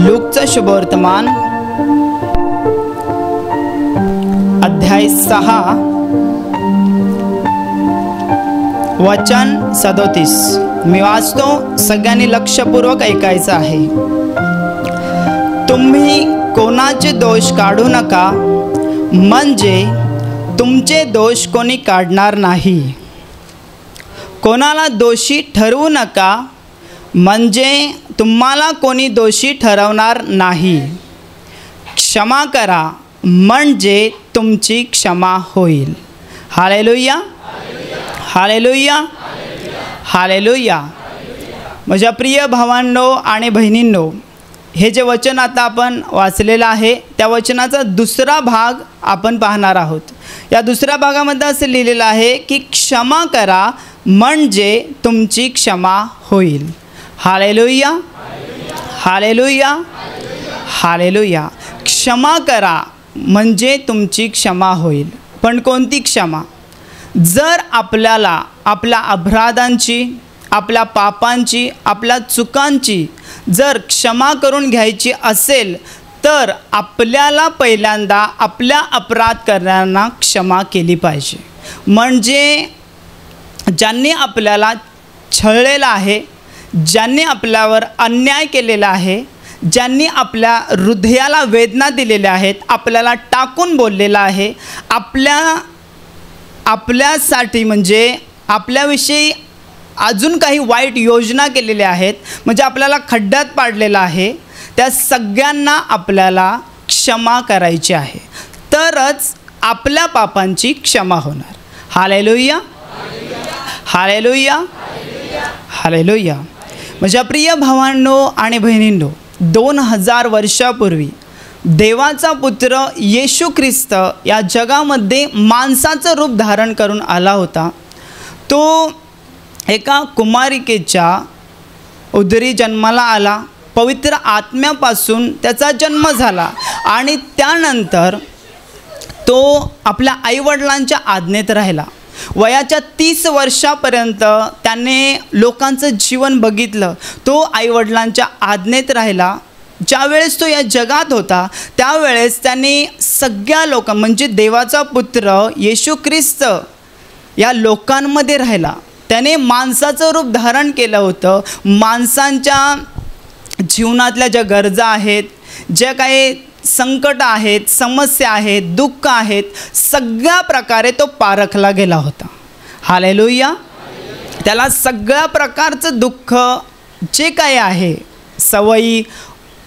लूकचा शुभवर्तमान अध्याय 6 वचन 37। मी वाचतो, सगळ्यांनी लक्षपूर्वक ऐकायचं आहे। तुम्ही कोणाचे दोष काढू नका, म्हणजे तुमचे दोष कोणी काढणार नाही। कोणाला दोषी ठरवू नका, म्हणजे तुम्हाला कोणी दोषी ठरवणार नाही। क्षमा करा, म्हणजे तुमची क्षमा होईल। Hallelujah, hallelujah, hallelujah. माझ्या प्रिय भावांनो आणि बहिणींनो, हे जे वचन आता आपण वाचलेलं आहे त्या वचनाचा दुसरा भाग आपण पाहणार आहोत। या दुसऱ्या भागामध्ये असं लिहिलेलं आहे की क्षमा करा, म्हणजे तुमची क्षमा होईल। Hallelujah, hallelujah, hallelujah. क्षमा करा म्हणजे तुमची क्षमा होईल। पण कोणती क्षमा? जर आपल्याला आपल्या अपराधांची, आपल्या पापांची, आपल्या चुकांची जर क्षमा करून घ्यायची असेल तर आपल्याला पहिल्यांदा आपल्या अपराध करणाऱ्यांना क्षमा केली पाहिजे। म्हणजे ज्यांनी आपल्याला छळलेलं आहे, ज्यांनी आपल्यावर अन्याय केलेला आहे, ज्यांनी आपल्या हृदयाला वेदना दिलेल्या आहेत, आपल्याला टाकून बोललेलं आहे, आपल्यासाठी म्हणजे आपल्याविषयी अजून काही वाईट योजना केलेल्या आहेत, म्हणजे आपल्याला खड्ड्यात पाडलेलं आहे, त्या सगळ्यांना आपल्याला क्षमा करायची आहे, तरच आपल्या पापांची क्षमा होणार। Hallelujah, hallelujah, hallelujah. माझ्या प्रिय भावांनो आणि बहिणींनो, 2000 वर्षापूर्वी देवाचा पुत्र येशू ख्रिस्त या जगामध्ये माणसाचं रूप धारण करून आला होता। तो एका कुमारिकेच्या उदरी जन्माला आला, पवित्र आत्म्यापासून त्याचा जन्म झाला आणि त्यानंतर तो आपल्या आईवडिलांच्या आज्ञेत राहिला। वयाच्या 30 वर्षापर्यंत त्याने लोकांचं जीवन बघितलं। तो आईवडिलांच्या आज्ञेत राहिला। ज्यावेळेस तो या जगात होता त्यावेळेस त्यांनी सगळ्या लोकां म्हणजे देवाचा पुत्र येशू ख्रिस्त या लोकांमध्ये राहिला। त्याने माणसाचं रूप धारण केलं होतं। माणसांच्या जीवनातल्या ज्या गरजा आहेत, ज्या काही संकट आहेत, समस्या आहेत, दुःख आहेत, सगळ्या प्रकारे तो पारखला गेला होता। हालेलुया। त्याला सगळ्या प्रकारचं दुःख जे काही आहे, सवयी,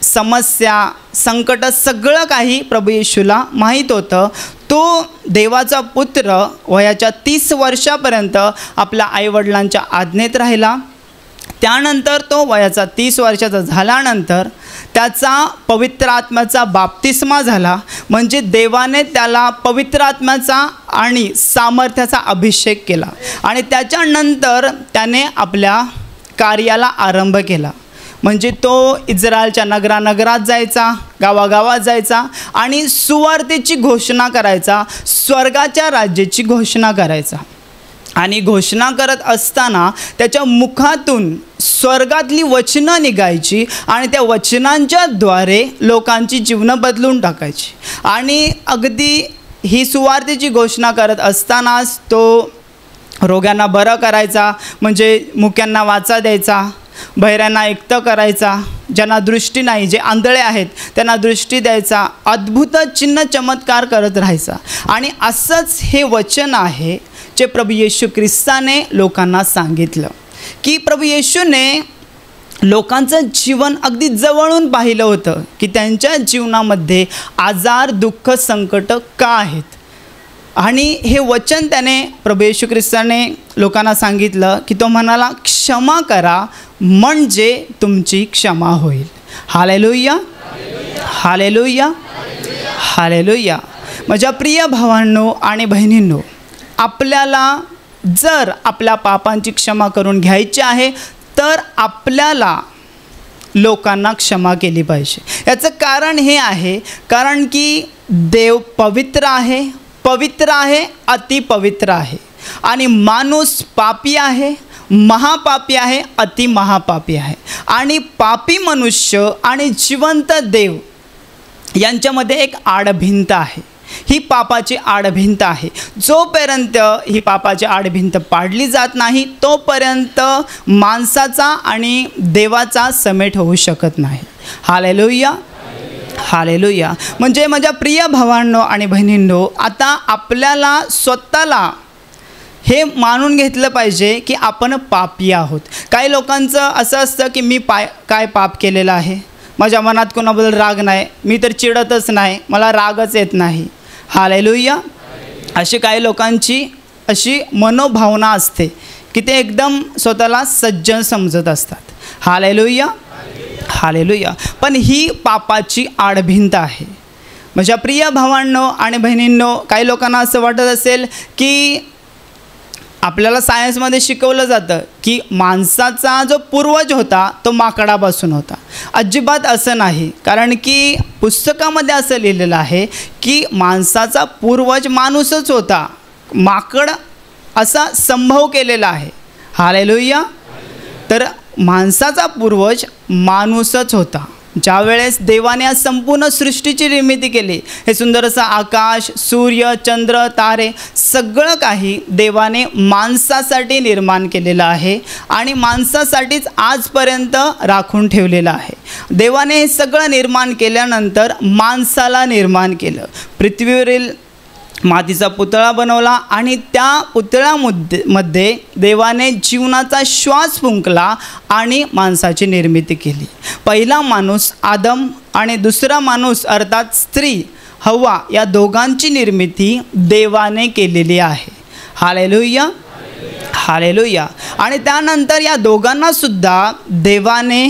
समस्या, संकट, सगळं काही प्रभू येशूला माहीत होतं। तो देवाचा पुत्र वयाच्या 30 वर्षापर्यंत आपल्या आईवडिलांच्या आज्ञेत राहिला। त्यानंतर तो वयाचा 30 वर्षाचा झाल्यानंतर त्याचा पवित्र आत्म्याचा बाप्तिस्मा झाला, म्हणजे देवाने त्याला पवित्र आत्म्याचा आणि सामर्थ्याचा अभिषेक केला आणि त्याच्यानंतर त्याने आपल्या कार्याला आरंभ केला। म्हणजे तो इस्रायलच्या नगरानगरात जायचा, गावागावात जायचा आणि सुवार्तेची घोषणा करायचा, स्वर्गाच्या राज्याची घोषणा करायचा। आणि घोषणा करत असताना त्याच्या मुखातून स्वर्गातली वचनं निघायची आणि त्या वचनांच्या द्वारे लोकांची जीवनं बदलून टाकायची। आणि अगदी ही सुवार्तेची घोषणा करत असतानाच तो रोग्यांना बरं करायचा, म्हणजे मुक्यांना वाचा द्यायचा, बहिऱ्यांना ऐकतं करायचा, ज्यांना दृष्टी नाही, जे आंधळे आहेत त्यांना दृष्टी द्यायचा, अद्भुत चिन्ह चमत्कार करत राहायचा। आणि असंच हे वचन आहे जे प्रभू येशू ख्रिस्ताने लोकांना सांगितलं की प्रभू येशूने लोकांचं जीवन अगदी जवळून पाहिलं होतं की त्यांच्या जीवनामध्ये आजार, दुःख, संकट का आहेत। आणि हे वचन त्याने प्रभू येशू ख्रिस्ताने लोकांना सांगितलं की तो म्हणाला, क्षमा करा म्हणजे तुमची क्षमा होईल। Hallelujah, hallelujah, hallelujah. माझ्या प्रिय भावांनो आणि बहिणींनो, आपल्याला जर आपल्या पापांची क्षमा करून घ्यायची आहे तर आपल्याला लोकांना क्षमा केली पाहिजे। याचं कारण हे आहे, कारण की देव पवित्र आहे, पवित्र आहे, अति पवित्र आहे आणि माणूस पापी आहे महापापी आहे, अति महापापी आहे. आणि पापी मनुष्य आणि जिवंत देव यांच्यामध्ये एक आडभिंत आहे. ही पापाची आडभिंत आहे. जोपर्यंत ही पापाची आडभिंत पाडली जात नाही तोपर्यंत माणसाचा आणि देवाचा समेट होऊ शकत नाही. Hallelujah, hallelujah. म्हणजे माझ्या प्रिय भावांनो आणि बहिणींनो, आता आपल्याला स्वतःला हे मानून घेतलं पाहिजे की आपण पापी आहोत. काही लोकांचं असं असतं की मी काय पाप केलेलं आहे, माझ्या मनात कोणाबद्दल राग नाही, मी तर चिडतच नाही, मला रागच येत नाही. हालेलुया. अशी काही लोकांची अशी मनोभावना असते की ते एकदम स्वतःला सज्जन समजत असतात. Hallelujah, hallelujah. पण ही पापाची आडभिंत आहे. माझ्या प्रिय भावांनो आणि बहिणींनो, काही लोकांना असं वाटत असेल की आपल्याला सायन्समध्ये शिकवलं जातं की माणसाचा जो पूर्वज होता तो माकडापासून होता. अजिबात असं नाही. कारण की पुस्तकामध्ये असं लिहिलेलं आहे की माणसाचा पूर्वज माणूसच होता. माकड असा संभव केलेला आहे. हालेलुया. तर माणसाचा पूर्वज माणूसच होता. ज्या वेळेस देवाने आज संपूर्ण सृष्टीची निर्मिती केली, हे सुंदर असं आकाश, सूर्य, चंद्र, तारे सगळं काही देवाने माणसासाठी निर्माण केलेलं आहे आणि माणसासाठीच आजपर्यंत राखून ठेवलेलं आहे. देवाने हे सगळं निर्माण केल्यानंतर माणसाला निर्माण केलं. पृथ्वीवरील मातीचा पुतळा बनवला आणि त्या पुतळ्यामध्ये देवाने जीवनाचा श्वास फुंकला आणि माणसाची निर्मिती केली. पहिला माणूस आदम आणि दुसरा माणूस अर्थात स्त्री हव्वा या दोघांची निर्मिती देवाने केलेली आहे. Hallelujah, hallelujah. आणि त्यानंतर या दोघांनासुद्धा देवाने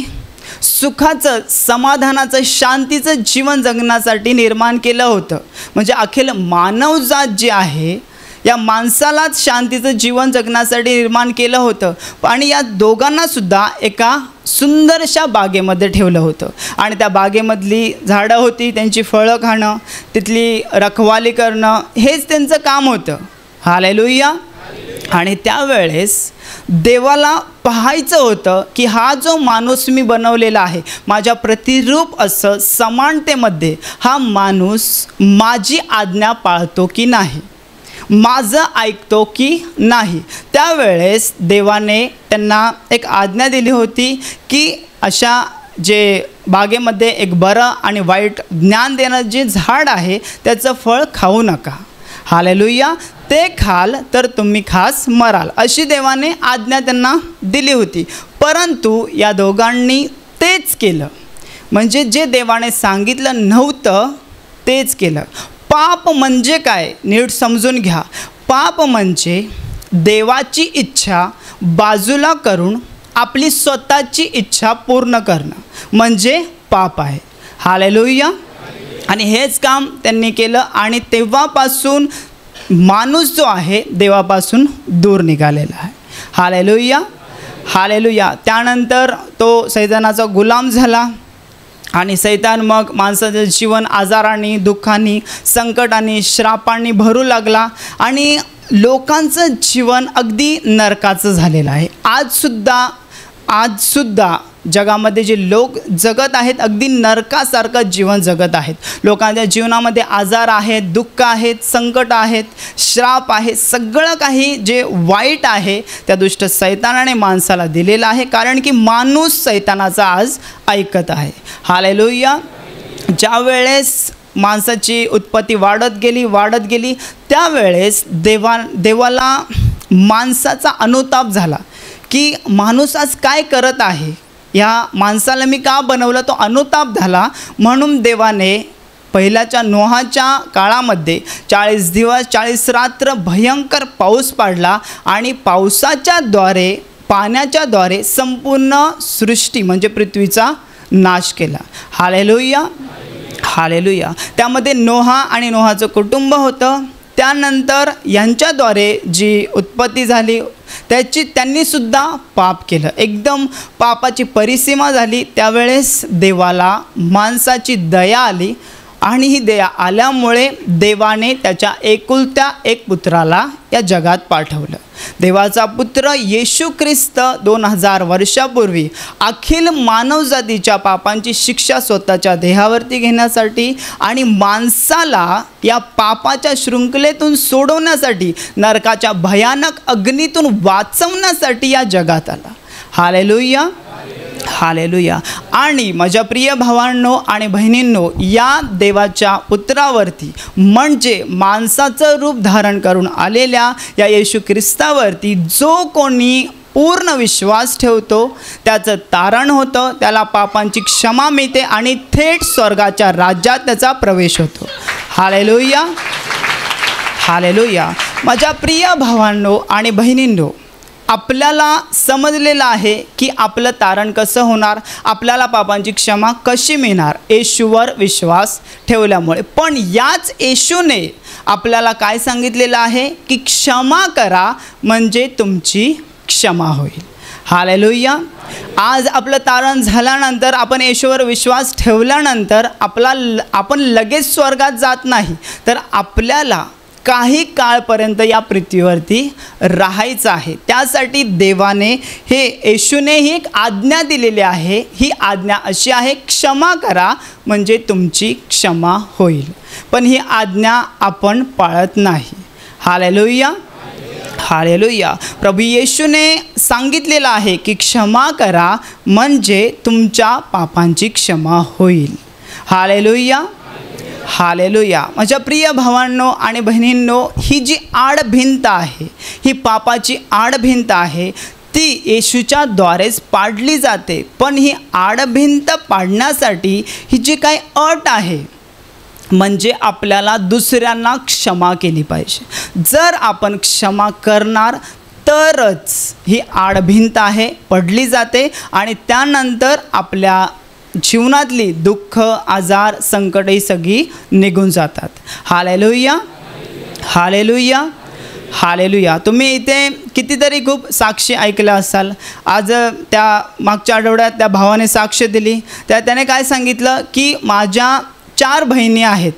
सुखाचं, समाधानाचं, शांतीचं जीवन जगण्यासाठी निर्माण केलं होतं. म्हणजे अखिल मानवजात जी आहे या माणसालाच शांतीचं जीवन जगण्यासाठी निर्माण केलं होतं. आणि या दोघांनासुद्धा एका सुंदरशा बागेमध्ये ठेवलं होतं आणि त्या बागेमधली झाडं होती, त्यांची फळं खाणं, तिथली रखवाली करणं हेच त्यांचं काम होतं. हालेलुया. आणि त्यावेळेस देवाला पाहायचं होतं की हा जो माणूस मी बनवलेला आहे, माझ्या प्रतिरूप असं समानतेमध्ये हा माणूस माझी आज्ञा पाळतो की नाही, माझं ऐकतो की नाही. त्यावेळेस देवाने त्यांना एक आज्ञा दिली होती की अशा जे बागेमध्ये एक बरं आणि वाईट ज्ञान देणारं जे झाड आहे त्याचं फळ खाऊ नका. हालेलुया. ते खाल तर तुम्ही खास मराल, अशी देवाने आज्ञा त्यांना दिली होती. परंतु या दोघांनी तेच केलं. म्हणजे जे देवाने सांगितलं नव्हतं तेच केलं. पाप म्हणजे काय नीट समजून घ्या. पाप म्हणजे देवाची इच्छा बाजूला करून आपली स्वतःची इच्छा पूर्ण करणं म्हणजे पाप आहे. हालेलुया. आणि हेच काम त्यांनी केलं आणि तेव्हापासून माणूस जो आहे देवापासून दूर निघालेला आहे. Hallelujah, hallelujah. त्यानंतर तो सैतानाचा गुलाम झाला आणि सैतान मग माणसाचं जीवन आजारांनी, दुःखांनी, संकटांनी, श्रापांनी भरू लागला आणि लोकांचं जीवन अगदी नरकाचं झालेलं आहे. आजसुद्धा जगामध्ये जे लोक जगत आहेत अगदी नरकासारखं जीवन जगत आहेत. लोकांच्या जीवनामध्ये आजार आहेत, दुःख आहेत, संकट आहेत, श्राप आहे, सगळं काही जे वाईट आहे त्या दुष्ट सैतानाने माणसाला दिलेलं आहे. कारण की माणूस सैतानाचा आज ऐकत आहे. हालेलुया. ज्या वेळेस माणसाची उत्पत्ती वाढत गेली त्यावेळेस देवाला माणसाचा अनुताप झाला की माणूस आज काय करत आहे, या माणसाला मी का बनवलं, तो अनुताप झाला. म्हणून देवाने पहिल्याच्या नोहाच्या काळामध्ये 40 दिवस 40 रात्र भयंकर पाऊस पाडला आणि पावसाच्याद्वारे, पाण्याच्याद्वारे संपूर्ण सृष्टी म्हणजे पृथ्वीचा नाश केला. Hallelujah, hallelujah. त्यामध्ये नोहा आणि नोहाचं कुटुंब होतं. त्यानंतर यांच्याद्वारे जी उत्पत्ती झाली त्यांनीसुद्धा पाप केलं. एकदम पापाची परिसीमा झाली. त्यावेळेस देवाला माणसाची दया आली आणि ही दया आल्यामुळे देवाने त्याच्या एकुलत्या एक पुत्राला या जगात पाठवलं. देवाचा पुत्र येशू ख्रिस्त 2000 वर्षापूर्वी अखिल मानवजातीच्या पापांची शिक्षा स्वतःच्या देहावरती घेण्यासाठी आणि माणसाला या पापाच्या शृंखलेतून सोडवण्यासाठी, नरकाच्या भयानक अग्नीतून वाचवण्यासाठी या जगात आला. Hallelujah, hallelujah. आणि माझ्या प्रिय भावांनो आणि बहिणींनो, या देवाच्या पुत्रावरती म्हणजे माणसाचं रूप धारण करून आलेल्या या येशू ख्रिस्तावरती जो कोणी पूर्ण विश्वास ठेवतो त्याचं तारण होतं, त्याला पापांची क्षमा मिळते आणि थेट स्वर्गाच्या राज्यात त्याचा प्रवेश होतो. Hallelujah, hallelujah. माझ्या प्रिय भावांनो आणि बहिणींनो, आपल्याला समजलेलं आहे की आपलं तारण कसं होणार, आपल्याला पापांची क्षमा कशी मिळणार, येशूवर विश्वास ठेवल्यामुळे. पण याच येशूने आपल्याला काय सांगितलेलं आहे की क्षमा करा म्हणजे तुमची क्षमा होईल. हालेलुया. आज आपलं तारण झाल्यानंतर, आपण येशूवर विश्वास ठेवल्यानंतर आपण लगेच स्वर्गात जात नाही, तर आपल्याला काही काळपर्यंत या पृथ्वीवरती राहायचं आहे. त्यासाठी देवाने येशूने ही एक आज्ञा दिलेली आहे. ही आज्ञा अशी आहे, क्षमा करा म्हणजे तुमची क्षमा होईल. पण ही आज्ञा आपण पाळत नाही. Hallelujah, hallelujah. प्रभू येशूने सांगितलेलं आहे की क्षमा करा म्हणजे तुमच्या पापांची क्षमा होईल. Hallelujah, hallelujah. माझ्या प्रिय भावांनो आणि बहिणींनो, ही जी आडभिंत आहे, ही पापाची आडभिंत आहे, ती येशूच्या द्वारेच पाडली जाते. पण ही आडभिंत पाडण्यासाठी ही जी काही अट आहे म्हणजे आपल्याला दुसऱ्यांना क्षमा केली पाहिजे. जर आपण क्षमा करणार तरच ही आडभिंत आहे पडली जाते आणि त्यानंतर आपल्या जीवनातली दुःख, आजार, संकट ही सगळी निघून जातात. Hallelujah, hallelujah, hallelujah. तुम्ही इथे कितीतरी खूप साक्षी ऐकल्या असाल. आज त्या मागच्या आठवड्यात त्या भावाने साक्ष दिली. त्याने काय सांगितलं की माझ्या 4 बहिणी आहेत,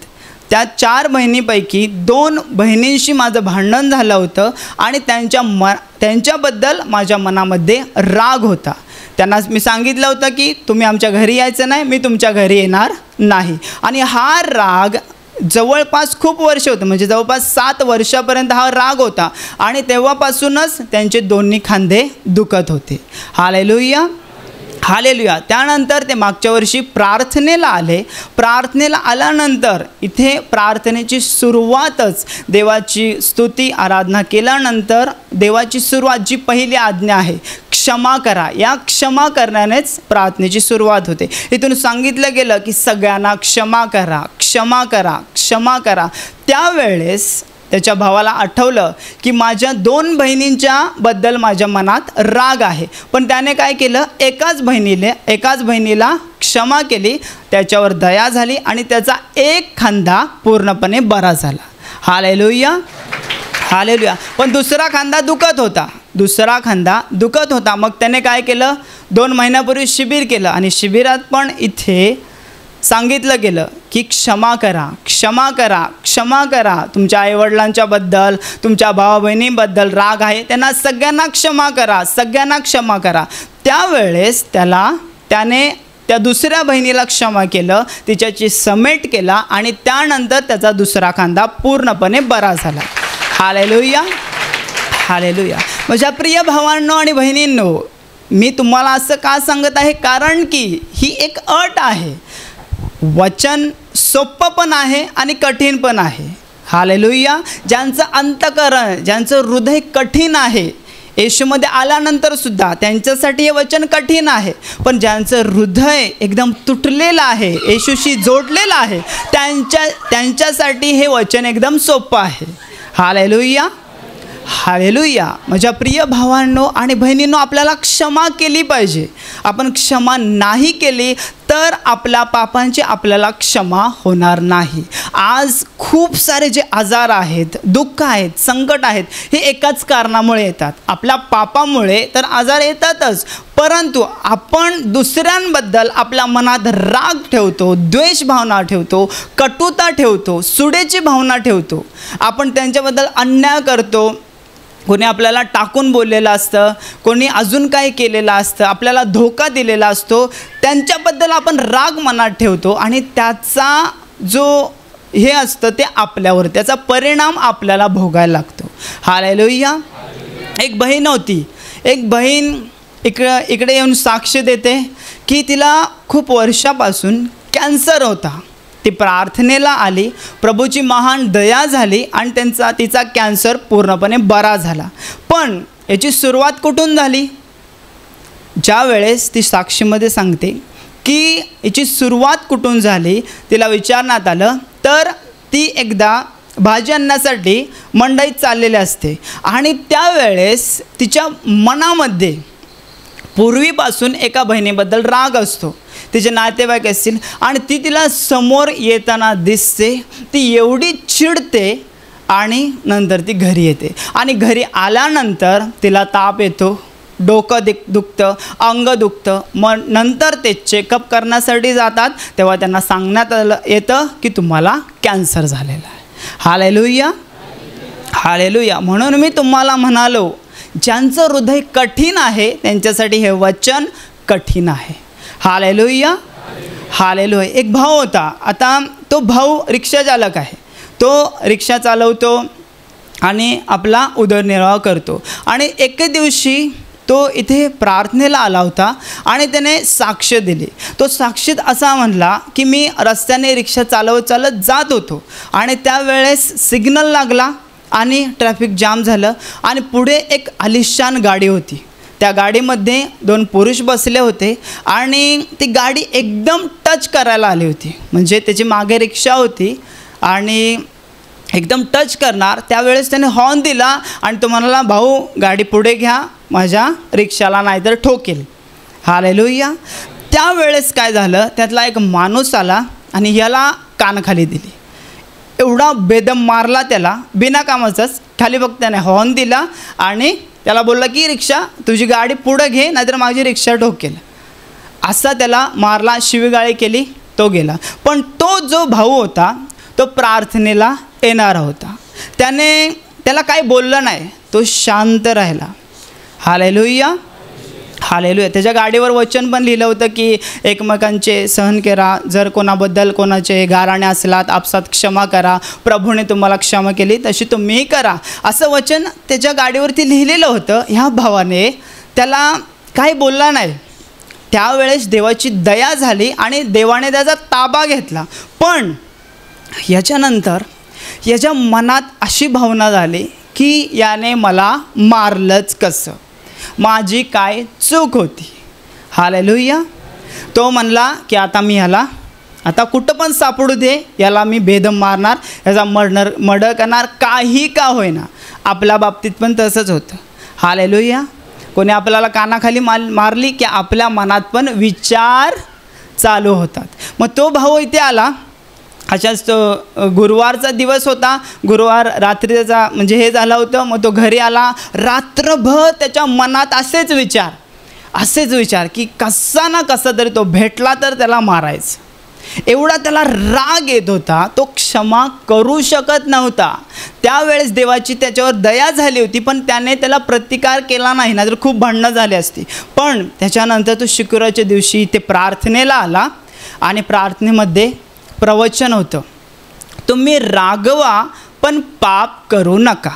त्या 4 बहिणीपैकी 2 बहिणींशी माझं भांडण झालं होतं आणि त्यांच्याबद्दल माझ्या मनामध्ये राग होता. त्यांना मी सांगितलं होतं की तुम्ही आमच्या घरी यायचं नाही, मी तुमच्या घरी येणार नाही. आणि हा राग जवळपास खूप वर्ष होतं, म्हणजे जवळपास 7 वर्षापर्यंत हा राग होता आणि तेव्हापासूनच त्यांचे दोन्ही खांदे दुखत होते. Hallelujah, hallelujah. त्यानंतर ते मागच्या वर्षी प्रार्थनेला आले. प्रार्थनेला आल्यानंतर इथे प्रार्थनेची सुरुवातच देवाची स्तुती आराधना केल्यानंतर देवाची सुरुवात जी पहिली आज्ञा आहे क्षमा करा, या क्षमा करण्यानेच प्रार्थनेची सुरुवात होते. इथून सांगितलं गेलं की सगळ्यांना क्षमा करा, क्षमा करा, क्षमा करा. त्यावेळेस त्याच्या भावाला आठवलं की माझ्या 2 बहिणींच्या बद्दल माझ्या मनात राग आहे. पण त्याने काय केलं, एकाच बहिणीला क्षमा केली, त्याच्यावर दया झाली आणि त्याचा एक खांदा पूर्णपणे बरा झाला. Hallelujah, hallelujah. पण दुसरा खांदा दुखत होता. मग त्याने काय केलं, 2 महिन्यापूर्वी शिबिर केलं आणि शिबिरात पण इथे सांगितलं गेलं की क्षमा करा, क्षमा करा, क्षमा करा. तुमच्या आईवडिलांच्या बद्दल, तुमच्या भावा बहिणींबद्दल राग आहे, त्यांना सगळ्यांना क्षमा करा, सगळ्यांना क्षमा करा. त्यावेळेस त्याने त्या दुसऱ्या बहिणीला क्षमा केलं, तिच्याची समेट केला आणि त्यानंतर त्याचा दुसरा खांदा पूर्णपणे बरा झाला. Hallelujah, hallelujah. माझ्या प्रिय भावांनो आणि बहिणींनो, मी तुम्हाला असं का सांगत आहे, कारण की ही एक अट आहे. वचन सोपं पण आहे आणि कठीण पण आहे. हालेलुया. ज्यांचं अंतःकरण, ज्यांचं हृदय कठीण आहे, येशूमध्ये आल्यानंतर सुद्धा त्यांच्यासाठी हे वचन कठीण आहे. पण ज्यांचं हृदय एकदम तुटलेलं आहे, येशूशी जोडलेलं आहे, त्यांच्यासाठी हे वचन एकदम सोपं आहे. Hallelujah, hallelujah. माझ्या प्रिय भावांनो आणि बहिणींनो, आपल्याला क्षमा केली पाहिजे. आपण क्षमा नाही केली तर आपल्या पापांची आपल्याला क्षमा होणार नाही. आज खूप सारे जे आजार आहेत, दुःख आहेत, संकट आहेत, हे एकाच कारणामुळे येतात. आपल्या पापामुळे तर आजार येतातच, परंतु आपण दुसऱ्यांबद्दल आपल्या मनात राग ठेवतो, द्वेष भावना ठेवतो, कटुता ठेवतो, सुडेची भावना ठेवतो. आपण त्यांच्याबद्दल अन्याय करतो. कोणी आपल्याला टाकून बोललेलं असतं, कोणी अजून काही केलेलं असतं, आपल्याला धोका दिलेला असतो, त्यांच्याबद्दल आपण राग मनात ठेवतो आणि त्याचा जो हे असतं ते आपल्यावर, त्याचा परिणाम आपल्याला भोगायला लागतो. हालेलुया. एक बहीण होती. एक बहीण इकडे येऊन साक्ष देते की तिला खूप वर्षापासून कॅन्सर होता. ती प्रार्थनेला आली, प्रभूची महान दया झाली आणि तिचा कॅन्सर पूर्णपणे बरा झाला. पण याची सुरुवात कुठून झाली? ज्या वेळेस ती साक्षीमध्ये सांगते की याची सुरुवात कुठून झाली, तिला विचारण्यात आलं तर ती एकदा भाजी आणण्यासाठी मंडईत चाललेले असते आणि त्यावेळेस तिच्या मनामध्ये पूर्वीपासून एका बहिणीबद्दल राग असतो. तिचे नातेवाईक असतील आणि ती तिला समोर येताना दिसते. ती एवढी चिडते आणि नंतर ती घरी येते आणि घरी आल्यानंतर तिला ताप येतो, डोकं दुखतं, अंग दुखतं. मग नंतर ते चेकअप करण्यासाठी जातात तेव्हा त्यांना सांगण्यात येतं की तुम्हाला कॅन्सर झालेला आहे. Hallelujah, hallelujah. म्हणून मी तुम्हाला म्हणालो, ज्यांचं हृदय कठीण आहे त्यांच्यासाठी हे वचन कठीण आहे. Hallelujah, hallelujah. एक भाऊ होता. आता तो भाऊ रिक्षा चालक आहे. तो रिक्षा चालवतो आणि आपला उदरनिर्वाह करतो. आणि एके दिवशी तो इथे प्रार्थनेला आला होता आणि त्याने साक्ष दिली. तो साक्षीत असा म्हणला की मी रस्त्याने रिक्षा चालत जात होतो आणि त्यावेळेस सिग्नल लागला आणि ट्रॅफिक जाम झालं आणि पुढे एक आलिशान गाडी होती. त्या गाडीमध्ये 2 पुरुष बसले होते आणि ती गाडी एकदम टच करायला आली होती. म्हणजे त्याची मागे रिक्षा होती आणि एकदम टच करणार. त्यावेळेस त्याने हॉर्न दिला आणि तो म्हणाला, भाऊ गाडी पुढे घ्या, माझ्या रिक्षाला नाहीतर ठोकेल. हालेलुया. त्यावेळेस काय झालं, त्यातला एक माणूस आला आणि याला कानखाली दिली. एवढा बेदम मारला त्याला, बिना कामाचाच. खाली फक्त त्याने हॉर्न दिला आणि त्याला बोलला की रिक्षा तुझी गाडी पुढं घे नाहीतर माझी रिक्षा ठोकेल. असा त्याला मारला, शिवीगाळी केली, तो गेला. पण तो जो भाऊ होता तो प्रार्थनेला येणारा होता. त्याला काही बोललं नाही, तो शांत राहिला. Hallelujah, hallelujah. त्याच्या गाडीवर वचन पण लिहिलं होतं की एकमेकांचे सहन करा, जर कोणाबद्दल कोणाचे गाराणे असलात आपसात क्षमा करा, प्रभूने तुम्हाला क्षमा केली तशी तुम्हीही करा, असं वचन त्याच्या गाडीवरती लिहिलेलं होतं. ह्या भावाने त्याला काही बोलला नाही. त्यावेळेस देवाची दया झाली आणि देवाने त्याचा ताबा घेतला. पण याच्यानंतर याच्या मनात अशी भावना झाली की याने मला मारलंच कसं, माझी काय चूक होती. हालेलुया. तो म्हणला की आता मी आता कुठं पण सापडू दे, याला मी बेदम मारणार, याचा मर्डर करणार, काही का होईना. आपल्या बाबतीत पण तसंच होतं. हालेलुया. कोणी आपल्याला कानाखाली मारली की आपल्या मनात पण विचार चालू होतात. मग तो भाऊ इथे आला. अशाच तो गुरुवारचा दिवस होता. गुरुवार रात्री त्याचा म्हणजे हे झालं होतं. मग तो घरी आला. रात्रभर त्याच्या मनात असेच विचार की कसा ना कसा तरी तो भेटला तर त्याला मारायचं. एवढा त्याला राग येत होता, तो क्षमा करू शकत नव्हता. त्यावेळेस देवाची त्याच्यावर दया झाली होती, पण त्याने त्याला प्रतिकार केला नाही, नाहीतर खूप भांडणं झाली असती. पण त्याच्यानंतर तो शुक्रवारच्या दिवशी ते प्रार्थनेला आला आणि प्रार्थनेमध्ये प्रवचन होतं, तुम्ही रागवा पण पाप करू नका.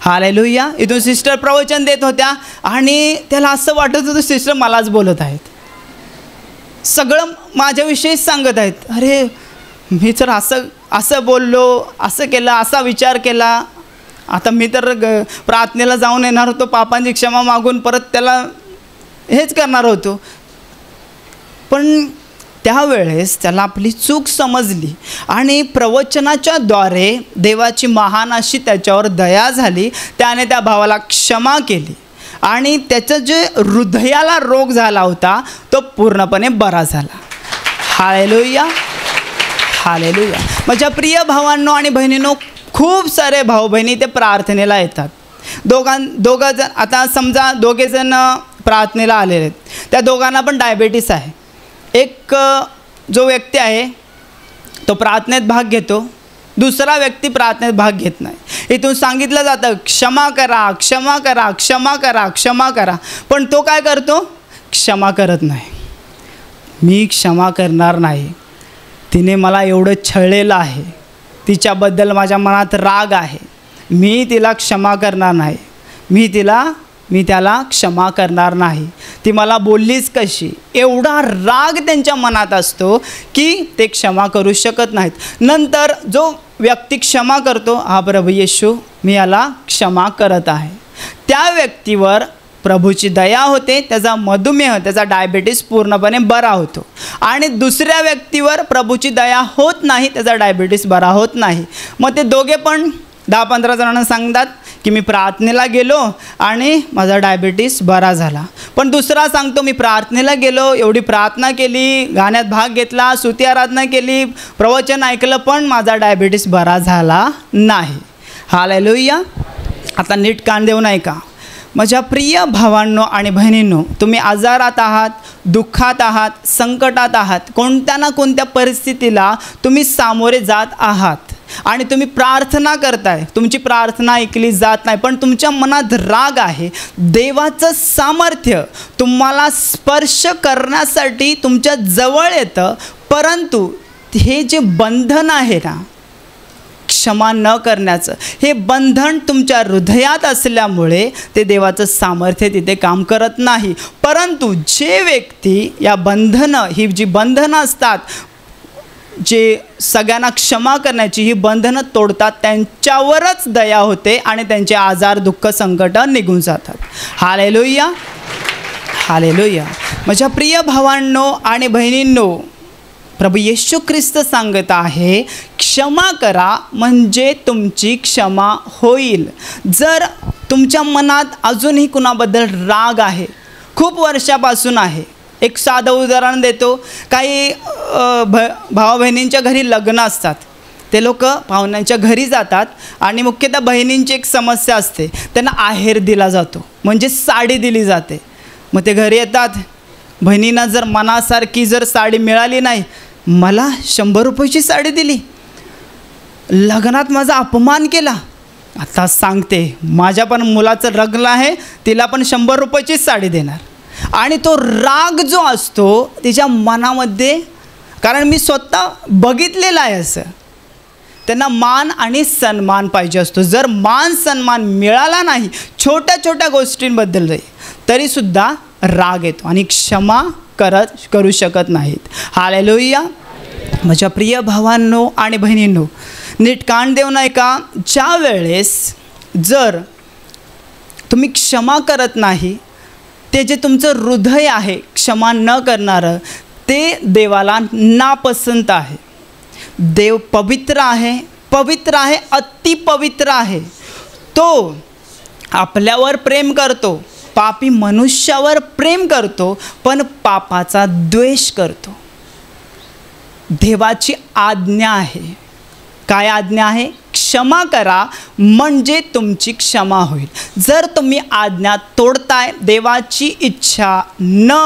हालेलुया. इथून सिस्टर प्रवचन देत होत्या आणि त्याला असं वाटत होतं सिस्टर मलाच बोलत आहेत, सगळं माझ्याविषयीच सांगत आहेत. अरे मी तर असं बोललो, असं केलं, असा विचार केला. आता मी तर प्रार्थनेला जाऊन येणार होतो, पापांची क्षमा मागून परत त्याला हेच करणार होतो. पण त्यावेळेस त्याला आपली चूक समजली आणि प्रवचनाच्या द्वारे देवाची महान अशी त्याच्यावर दया झाली. त्याने त्या भावाला क्षमा केली आणि त्याचं जे हृदयाला रोग झाला होता तो पूर्णपणे बरा झाला. Hallelujah, hallelujah. माझ्या प्रिय भावांनो आणि बहिणींनो, खूप सारे भाऊ बहिणी ते प्रार्थनेला येतात. दोघं जण, आता समजा दोघे जण प्रार्थनेला आलेले आहेत, त्या दोघांना पण डायबिटीस आहे. एक जो व्यक्ती आहे तो प्रार्थनेत भाग घेतो, दुसरा व्यक्ती प्रार्थनेत भाग घेत नाही. इथून सांगितलं जातं क्षमा करा, क्षमा करा, क्षमा करा, क्षमा करा, पण तो काय करतो? क्षमा करत नाही. मी क्षमा करणार नाही, तिने मला एवढं छळलेलं आहे, तिच्याबद्दल माझ्या मनात राग आहे, मी तिला क्षमा करणार नाही, मी त्याला क्षमा करणार नाही, ती मला बोललीच कशी. एवढा राग त्यांच्या मनात असतो की ते क्षमा करू शकत नाहीत. नंतर जो व्यक्ती क्षमा करतो, हा प्रभू येशू मी याला क्षमा करत आहे, त्या व्यक्तीवर प्रभूची दया होते, त्याचा मधुमेह, त्याचा डायबिटीस पूर्णपणे बरा होतो. आणि दुसऱ्या व्यक्तीवर प्रभूची दया होत नाही, त्याचा डायबिटीस बरा होत नाही. मग ते दोघे पण 10-15 जणांना सांगतात की मी प्रार्थनेला गेलो आणि माझा डायबिटीस बरा झाला. पण दुसरा सांगतो मी प्रार्थनेला गेलो, एवढी प्रार्थना केली, गाण्यात भाग घेतला, स्तुती आराधना केली, प्रवचन ऐकलं, पण माझा डायबिटीस बरा झाला नाही. हालेलुया. आता नीट कान देऊन ऐका. माझ्या प्रिय भावांनो आणि बहिणींनो, तुम्ही आजारात आहात, दुःखात आहात, संकटात आहात, कोणत्या ना कोणत्या परिस्थितीला तुम्ही सामोरे जात आहात आणि तुम्ही प्रार्थना करताय, तुमची प्रार्थना ऐकली जात नाही, पण तुमच्या मनात राग आहे. देवाचं सामर्थ्य तुम्हाला स्पर्श करण्यासाठी तुमच्या जवळ येतं, परंतु हे जे बंधन आहे ना, क्षमा न करण्याचं, हे बंधन तुमच्या हृदयात असल्यामुळे ते देवाचं सामर्थ्य तिथे काम करत नाही. परंतु जे व्यक्ती या बंधनं, ही जी बंधनं असतात, जे सगळ्यांना क्षमा करण्याची ही बंधनं तोडतात, त्यांच्यावरच दया होते आणि त्यांचे आजार, दुःख, संकट निघून जातात. Hallelujah, hallelujah. माझ्या प्रिय भावांनो आणि बहिणींनो, प्रभू येशू ख्रिस्त सांगत आहे क्षमा करा म्हणजे तुमची क्षमा होईल. जर तुमच्या मनात अजूनही कुणाबद्दल राग आहे, खूप वर्षापासून आहे, एक साधं उदाहरण देतो. काही भावा बहिणींच्या घरी लग्न असतात, ते लोक पाहुण्यांच्या घरी जातात आणि मुख्यतः बहिणींची एक समस्या असते, त्यांना आहेर दिला जातो, म्हणजे साडी दिली जाते. मग ते घरी येतात, बहिणींना जर मनासारखी जर साडी मिळाली नाही, मला 100 रुपयाची साडी दिली, लग्नात माझा अपमान केला, आता सांगते माझ्या पण मुलाचं लग्न आहे, तिला पण 100 रुपयाचीच साडी देणार. आणि तो राग जो असतो तिच्या मनामध्ये, कारण मी स्वतः बघितलेलं आहे असं, त्यांना मान आणि सन्मान पाहिजे असतो. जर मान सन्मान मिळाला नाही छोट्या छोट्या गोष्टींबद्दल तरीसुद्धा राग येतो आणि क्षमा करू शकत नाहीत. हालेलुया. माझ्या प्रिय भावांनो आणि बहिणींनो, नीट कान देऊन ऐका. ज्या वेळेस जर तुम्ही क्षमा करत नाही, ते जे तुमचं हृदय आहे क्षमा न करणारं, ते देवाला नापसंत आहे. देव पवित्र आहे, पवित्र आहे, अतिपवित्र आहे. तो आपल्यावर प्रेम करतो, पापी मनुष्यावर प्रेम करतो, पण पापाचा द्वेष करतो. देवाची आज्ञा आहे. काय आज्ञा आहे? क्षमा करा म्हणजे तुमची क्षमा होईल. जर तुम्ही आज्ञा तोडताय, देवाची इच्छा न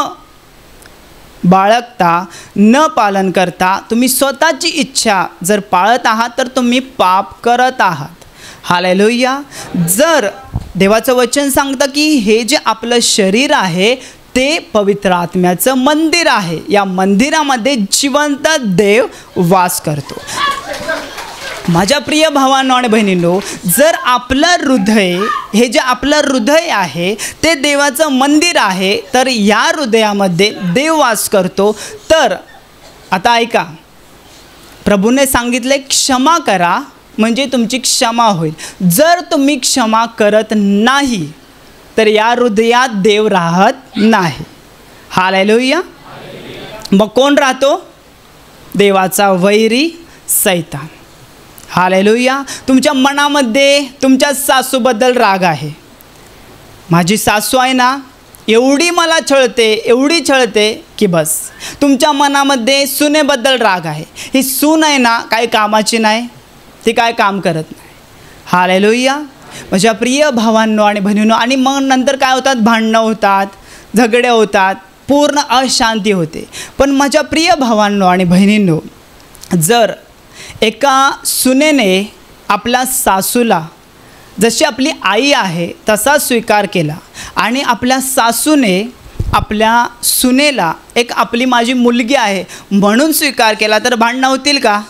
बाळगता, न पालन करता, तुम्ही स्वतःची इच्छा जर पाळत आहात तर तुम्ही पाप करत आहात. हालेलुया. जर देवाचं वचन सांगतं की हे जे आपलं शरीर आहे ते पवित्र आत्म्याचं मंदिर आहे, या मंदिरामध्ये जिवंत देव वास करतो. माझ्या प्रिय भावांनो आणि बहिणींनो, जर आपलं हृदय, हे जे आपलं हृदय आहे ते देवाचं मंदिर आहे, तर या हृदयामध्ये देव वास करतो. तर आता ऐका, प्रभूने सांगितले क्षमा करा म्हणजे तुमची क्षमा होईल. जर तुम्ही क्षमा करत नाही तर या हृदयात देव राहत नाही. हालेलुया. मग कोण राहतो? देवाचा वैरी सैतान. हालेलुया. तुमच्या मनामध्ये तुमच्या सासूबद्दल राग आहे. माझी सासू आहे ना, एवढी मला छळते, एवढी छळते की बस. तुमच्या मनामध्ये सुनेबद्दल राग आहे. ही सून आहे ना, काही कामाची नाही, ती काय काम करत नाही. हालेलुया. माझ्या प्रिय भावांनो आणि बहिणींनो, आणि मग नंतर काय होतात? भांडणं होतात, झगडे होतात. पूर्ण अशांती होते. पण माझ्या प्रिय भावांनो आणि बहिणींनो, जर एका सुनेने आपल्या सासूला जशी आपली आई आहे तसा स्वीकार केला आणि आपल्या सासूने आपल्या सुनेला एक आपली माझी मुलगी आहे म्हणून स्वीकार केला, तर भांडणं होतील का?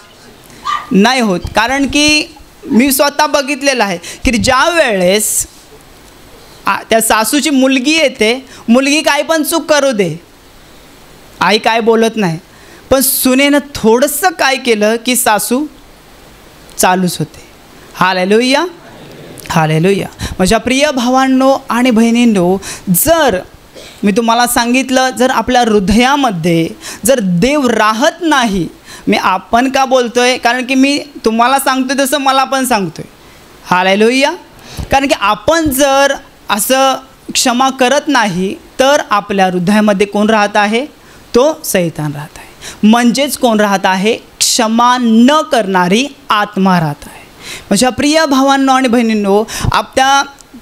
नाही होत. कारण की मी स्वतः बघितलेलं आहे की ज्या वेळेस त्या सासूची मुलगी येते, मुलगी काय पण चूक करू दे, आई काय बोलत नाही, पण सुनेनं थोडंसं काय केलं की सासू चालूच होते. Hallelujah, hallelujah. माझ्या प्रिय भावांनो आणि बहिणींनो, जर मी तुम्हाला सांगितलं, जर आपल्या हृदयामध्ये जर देव राहत नाही, मी आपण का बोलतो आहे, कारण की मी तुम्हाला सांगतो तसं मला पण सांगतो आहे. हालेलुया. कारण की आपण जर असं क्षमा करत नाही तर आपल्या हृदयामध्ये कोण राहत आहे? तो सैतान राहत आहे. म्हणजेच कोण राहत आहे? क्षमा न करणारी आत्मा राहत आहे. माझ्या प्रिय भावांनो आणि बहिणींनो,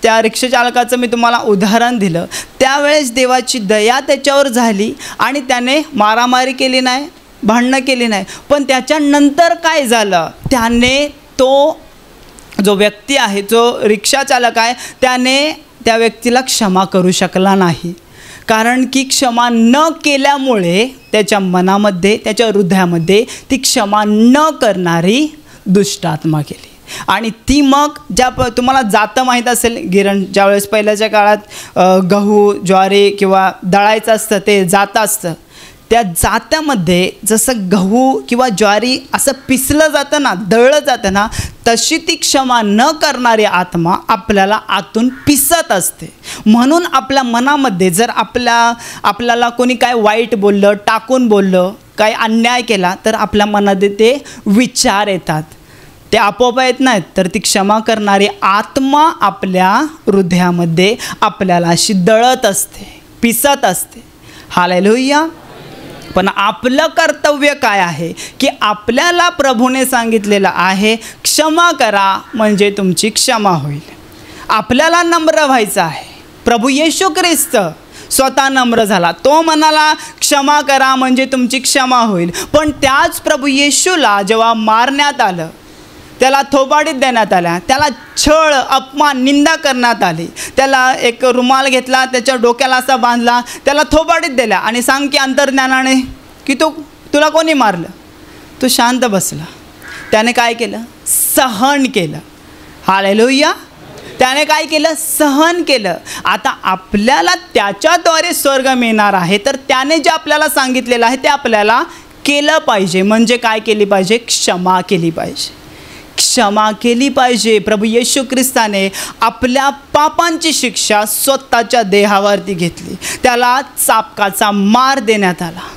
त्या रिक्षाचालकाचं मी तुम्हाला उदाहरण दिलं, त्यावेळेस देवाची दया त्याच्यावर झाली आणि त्याने मारामारी केली नाही, भांडणं केली नाही. पण त्याच्यानंतर काय झालं? त्याने तो जो व्यक्ती आहे, जो रिक्षाचालक आहे, त्याने त्या व्यक्तीला क्षमा करू शकला नाही. कारण की क्षमा न केल्यामुळे त्याच्या मनामध्ये, त्याच्या हृदयामध्ये ती क्षमा न करणारी दुष्ट आत्मा गेली. आणि ती मग तुम्हाला जातं माहीत असेल, गिरण ज्यावेळेस पहिल्याच्या काळात गहू ज्वारी किंवा दळायचं असतं ते जातं असतं, त्या जात्यामध्ये जसं गहू किंवा ज्वारी असं पिसलं जातं ना, दळलं जातं ना, तशी ती क्षमा न करणारी आत्मा आपल्याला आतून पिसत असते. म्हणून आपल्या मनामध्ये जर आपल्याला कोणी काय वाईट बोललं, टाकून बोललं, काय अन्याय केला, तर आपल्या मनामध्ये ते विचार येतात. ते आपोआप येत नाहीत, तर ती क्षमा करणारी आत्मा आपल्या हृदयामध्ये आपल्याला अशी दळत असते, पिसत असते. हालेलुया. पण आपलं कर्तव्य काय आहे की आपल्याला प्रभूने सांगितलेलं आहे, क्षमा करा म्हणजे तुमची क्षमा होईल. आपल्याला नम्र व्हायचं आहे. प्रभू येशू ख्रिस्त स्वतः नम्र झाला, तो म्हणाला क्षमा करा म्हणजे तुमची क्षमा होईल. पण त्याच प्रभू येशूला जेव्हा मारण्यात आलं, त्याला थोबाडीत देण्यात आल्या, त्याला छळ, अपमान, निंदा करण्यात आली, त्याला एक रुमाल घेतला, त्याच्या डोक्याला असा बांधला, त्याला थोबाडीत दिला आणि सांग की अंतर्ज्ञानाने की तुला कोणी मारलं? तो शांत बसला. त्याने काय केलं? सहन केलं. हालेलुया. त्याने काय केलं? सहन केलं. आता आपल्याला त्याच्याद्वारे स्वर्ग मिळणार आहे, तर त्याने जे आपल्याला सांगितलेलं आहे ते आपल्याला केलं पाहिजे. म्हणजे काय केली पाहिजे? क्षमा केली पाहिजे. क्षमा केली पाहिजे. प्रभू येशू ख्रिस्ताने आपल्या पापांची शिक्षा स्वतःच्या देहावरती घेतली. त्याला चाबकाचा मार देण्यात आला,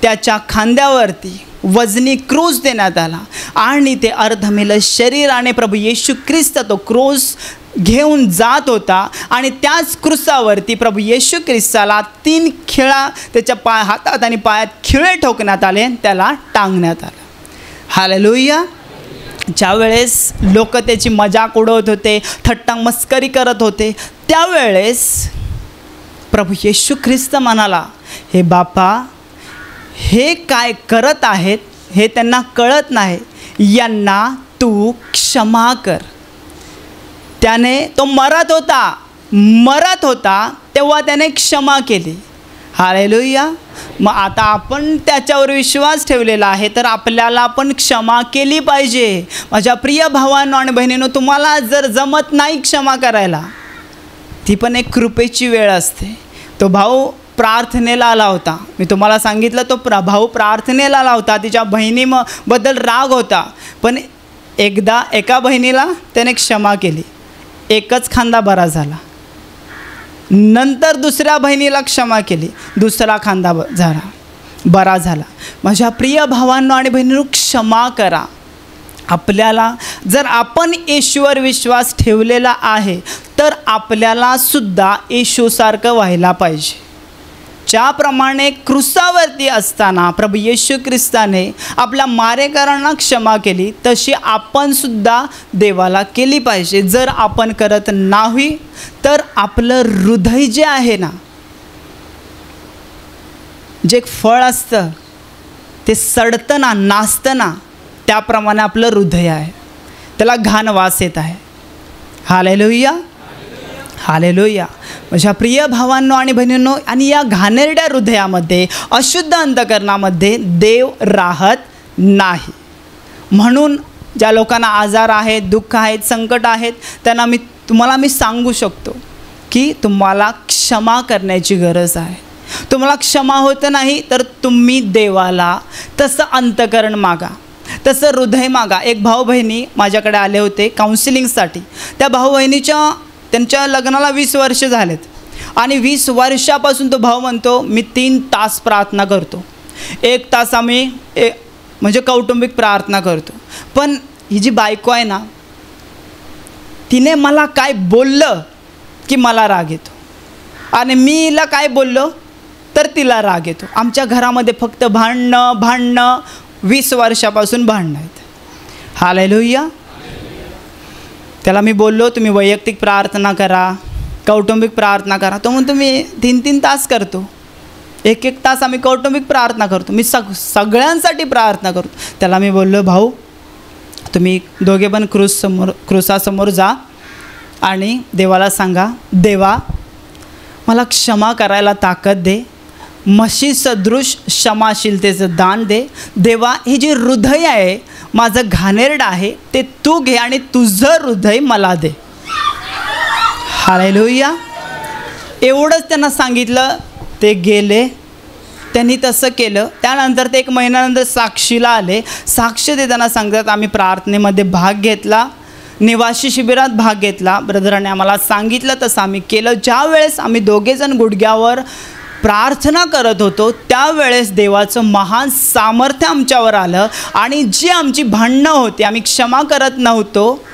त्याच्या खांद्यावरती वजनी क्रूस देण्यात आला आणि ते अर्धमेलं शरीराने प्रभू येशू ख्रिस्त तो क्रूस घेऊन जात होता. आणि त्याच क्रूसावरती प्रभू येशू ख्रिस्ताला 3 खिळा त्याच्या हातात आणि पायात खिळे ठोकण्यात आले, त्याला टांगण्यात आलं. हालेलुया. ज्यावेळेस लोक त्याची मजाक उडवत होते, थट्टा मस्करी करत होते, त्यावेळेस प्रभू येशू ख्रिस्त म्हणाला, हे बापा, हे काय करत आहेत हे त्यांना कळत नाही, यांना तू क्षमा कर. त्याने तो मरत होता तेव्हा त्याने क्षमा केली. हालेलुया. मग आता आपण त्याच्यावर विश्वास ठेवलेला आहे, तर आपल्याला पण क्षमा केली पाहिजे. माझ्या प्रिय भावांनो आणि बहिणींनो, तुम्हाला जर जमत नाही क्षमा करायला, ती पण एक कृपेची वेळ असते. तो भाऊ प्रार्थनेला आला होता, मी तुम्हाला सांगितलं, तो भाऊ प्रार्थनेला आला होता, तिच्या बहिणीबद्दल राग होता, पण एकदा एका बहिणीला त्याने क्षमा केली, एकच खांदा बरा झाला. नंतर दुसऱ्या बहिणीला क्षमा केली, दुसरा खांदा बरा झाला. माझ्या प्रिय भावांनो आणि बहिणींनो, क्षमा करा. आपल्याला जर आपण येशूवर विश्वास ठेवलेला आहे, तर आपल्याला सुद्धा येशूसारखं व्हायला पाहिजे. ज्याप्रमाणे क्रूसावरती असताना प्रभू येशू ख्रिस्ताने आपल्या मारेकरांना क्षमा केली, तशी आपण सुद्धा देवाला केली पाहिजे. जर आपण करत नाही, तर आपलं हृदय जे आहे ना, जे एक फळ असतं ते सडतं ना, नासतं ना, त्याप्रमाणे आपलं हृदय आहे. त्याला घाण वास येत आहे. Hallelujah, hallelujah. माझ्या प्रिय भावांनो आणि बहिणींनो, आणि या घाणेरड्या हृदयामध्ये, अशुद्ध अंतकरणामध्ये देव राहत नाही. म्हणून ज्या लोकांना आजार आहेत, दुःख आहेत, संकट आहेत, त्यांना तुम्हाला मी सांगू शकतो की तुम्हाला क्षमा करण्याची गरज आहे. तुम्हाला क्षमा होत नाही तर तुम्ही देवाला तसं अंतकरण मागा, तसं हृदय मागा. एक भाऊ बहिणी माझ्याकडे आले होते काउन्सिलिंगसाठी. त्या भाऊ बहिणीच्या त्यांच्या लग्नाला 20 वर्ष झालेत आणि 20 वर्षापासून तो भाऊ म्हणतो मी 3 तास प्रार्थना करतो, 1 तास आम्ही म्हणजे कौटुंबिक प्रार्थना करतो. पण ही जी बायको आहे ना, तिने मला काय बोललं की मला राग येतो, आणि मी हिला काय बोललो तर तिला राग येतो. आमच्या घरामध्ये फक्त भांडणं 20 वर्षापासून भांडणं आहेत. हालेलुया. त्याला मी बोललो तुम्ही वैयक्तिक प्रार्थना करा, कौटुंबिक प्रार्थना करा. तो म्हणतो मी 3-3 तास करतो, 1-1 तास आम्ही कौटुंबिक प्रार्थना करतो, मी सगळ्यांसाठी प्रार्थना करतो. त्याला मी बोललो भाऊ तुम्ही दोघे पण क्रूसासमोर जा आणि देवाला सांगा, देवा मला क्षमा करायला ताकद दे, म्हशी सदृश क्षमाशीलतेचं दान दे. देवा हे जे हृदय आहे माझं घाणेरडं आहे ते तू घे आणि तुझं हृदय मला दे. हालेलुया. एवढंच त्यांना सांगितलं. ते गेले, त्यांनी तसं केलं. त्यानंतर ते 1 महिन्यानंतर साक्षीला आले. साक्ष देताना सांगतात आम्ही प्रार्थनेमध्ये भाग घेतला, निवासी शिबिरात भाग घेतला, ब्रदराने आम्हाला सांगितलं तसं आम्ही केलं. ज्या वेळेस आम्ही दोघेजण गुडघ्यावर प्रार्थना करत होतो त्यावेळेस देवाचं महान सामर्थ्य आमच्यावर आलं आणि जी आमची भांडणं होती, आम्ही क्षमा करत नव्हतो,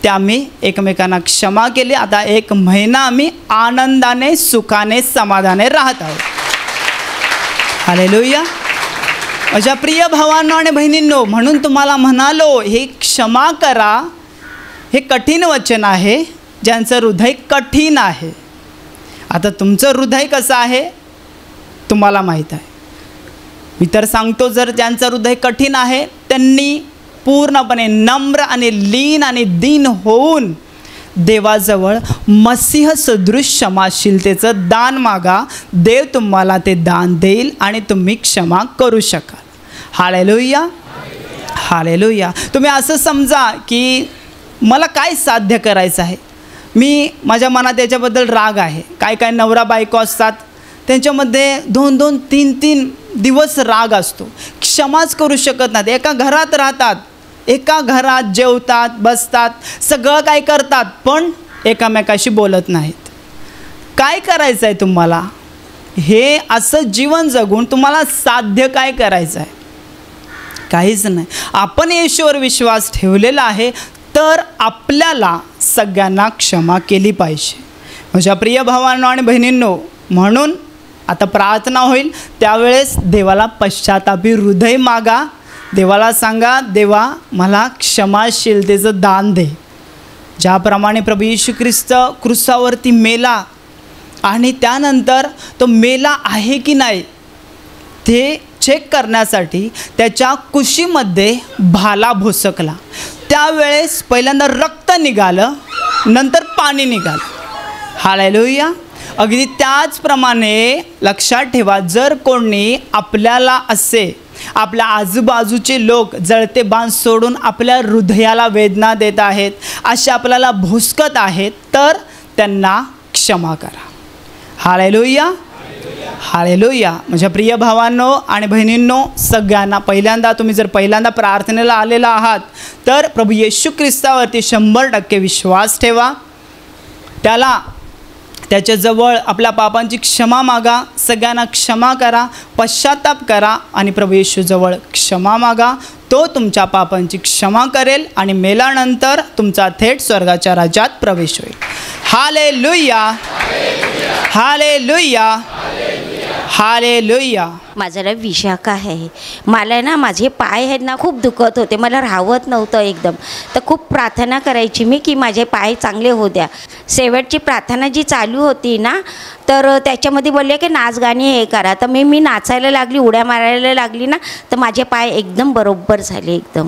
ते आम्ही एकमेकांना क्षमा केली. आता 1 महिना आम्ही आनंदाने, सुखाने, समाधाने राहत आहोत. हालेलुया. माझ्या प्रिय भावांनो आणि बहिणींनो, म्हणून तुम्हाला म्हणालो हे क्षमा करा हे कठीण वचन आहे ज्यांचं हृदय कठीण आहे. आता तुमचं हृदय कसं आहे तुम्हाला माहीत आहे. मी तर सांगतो जर ज्यांचं हृदय कठीण आहे त्यांनी पूर्णपणे नम्र आणि लीन आणि दीन होऊन देवाजवळ मसीह सदृश क्षमाशीलतेचं दान मागा. देव तुम्हाला ते दान देईल आणि तुम्ही क्षमा करू शकाल. Hallelujah, hallelujah. तुम्ही असं समजा की मला काय साध्य करायचं आहे, मी माझ्या मनात याच्याबद्दल राग आहे. काय नवरा बायको असतात त्यांच्यामध्ये 2-2, 3-3 दिवस राग असतो, क्षमाच करू शकत नाहीत. एका घरात राहतात, एका घरात जेवतात, बसतात, सगळं काय करतात, पण एकामेकाशी बोलत नाहीत. काय करायचं आहे तुम्हाला? हे असं जीवन जगून तुम्हाला साध्य काय करायचं आहे? काहीच नाही. आपण येशूवर विश्वास ठेवलेला आहे तर आपल्याला सगळ्यांना क्षमा केली पाहिजे. माझ्या प्रिय भावांनो आणि बहिणींनो, म्हणून आता प्रार्थना होईल त्यावेळेस देवाला पश्चातापी हृदय मागा. देवाला सांगा, देवा मला क्षमाशीलतेचं दान दे. ज्याप्रमाणे प्रभू येशू ख्रिस्त क्रूसावरती मेला आणि त्यानंतर तो मेला आहे की नाही ते चेक करण्यासाठी त्याच्या कुशीमध्ये भाला भोसकला. त्यावेळेस पहिल्यांदा रक्त निघालं, नंतर पाणी निघालं. हालेलुया. अगदी त्याचप्रमाणे लक्षात ठेवा, जर कोणी आपल्याला असे आपल्या आजूबाजूचे लोक जळते बाण सोडून आपल्या हृदयाला वेदना देत आहेत, असे आपल्याला भुसकत आहेत, तर त्यांना क्षमा करा. Hallelujah, hallelujah. माझ्या प्रिय भावांनो आणि बहिणींनो, सगळ्यांना पहिल्यांदा तुम्ही जर पहिल्यांदा प्रार्थनेला आलेला आहात तर प्रभू येशू ख्रिस्तावरती 100% विश्वास ठेवा. त्याच्याजवळ आपल्या पापांची क्षमा मागा, सगळ्यांना क्षमा करा, पश्चाताप करा आणि प्रभू येशूजवळ क्षमा मागा. तो तुमच्या पापांची क्षमा करेल आणि मेल्यानंतर तुमचा थेट स्वर्गाच्या राज्यात प्रवेश होईल. Hallelujah, hallelujah, hallelujah. माझं नाव विशाखा आहे. मला ना माझे पाय आहेत ना खूप दुखत होते, मला राहवत नव्हतं एकदम. तर खूप प्रार्थना करायची मी की माझे पाय चांगले होऊ द्या. शेवटची प्रार्थना जी चालू होती ना, तर त्याच्यामध्ये बोलले की नाच गाणी हे करा. तर मी नाचायला लागली, उड्या मारायला लागली ना, तर माझे पाय एकदम बरोबर झाले, एकदम